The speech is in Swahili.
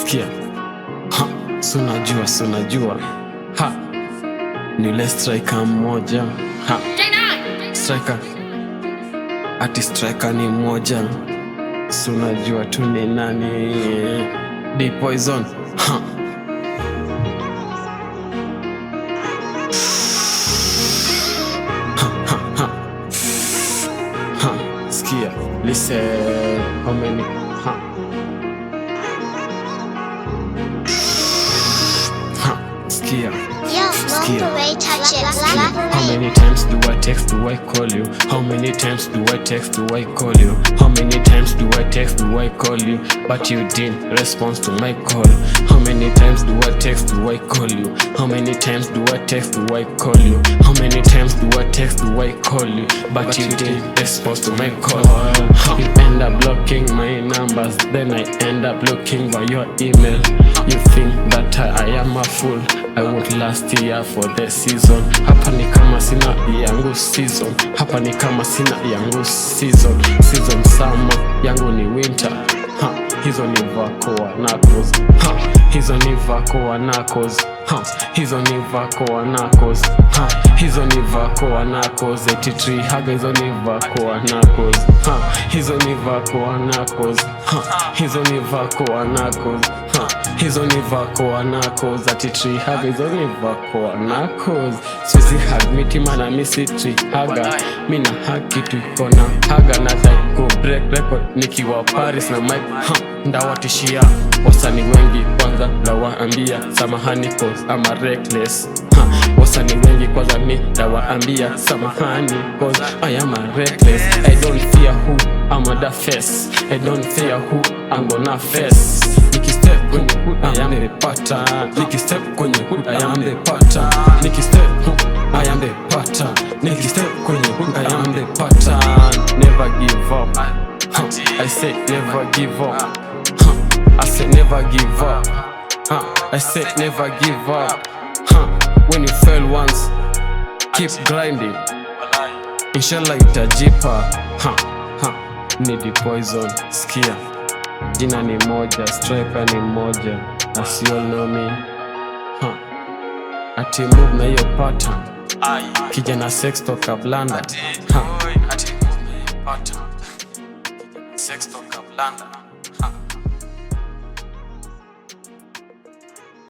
Sikia, ha, sunajua, ha, ni ule striker mmoja, ha, striker, ati striker ni mmoja, sunajua tu ni nani, D-Poison, ha. Sikia, listen, how many, Sikia, how many times do I text, do I call you? How many times do I text, do I call you? How many times do I text, do I call you? But you didn't respond to my call. How many times do I text, do I call you? How many times do I text, do I call you? How many times do I text, do I call you? But you didn't respond to my call. You end up blocking my numbers, then I end up looking for your email. You think that I am a fool, I won't last here for the season. Hapa ni kama sina yangu season. Hapa ni kama sina yangu season. Season summer, yangu ni winter. Ha, hizo ni vako wa knuckles. Ha, hizo ni vako wa knuckles. Ha, hizo ni vako wa knuckles. Ha, hizo ni vako wa knuckles. 83 haga, hizo ni vako wa knuckles. Ha, hizo ni vako wa knuckles. Ha, hizo ni vako wa knuckles. Ha, hizo ni vako wa knuckles. 33 haga, hizo ni vako wa knuckles. Sisi hug miti mana misitri haga. Mina haki tukona haga na go break record nikiwa Paris na Mike. Ndawatishia wasani wengi kwanza ndawaambia samahani cause I'm a reckless. Wasani wengi kwanza mi ndawaambia samahani cause I am a reckless. I don't fear who I'm on the face. I don't fear who I'm gonna face. Nikistep kwenye hood I am the pattern. Nikistep kwenye hood I am the pattern. Nikistep hood I am the pattern. Nikistep kwenye hood I am the pattern. Never give up. I say never give up. I said never give up. I said never give up. When you fail once, keep grinding. Inshallah itajipa. Ni D-Poison. Sikia, jina ni moja, striker ni moja. As you all know me. Ati move na hiyo pattern. Kijana sex toka blanda. Ati move na hiyo pattern. Sex toka blanda.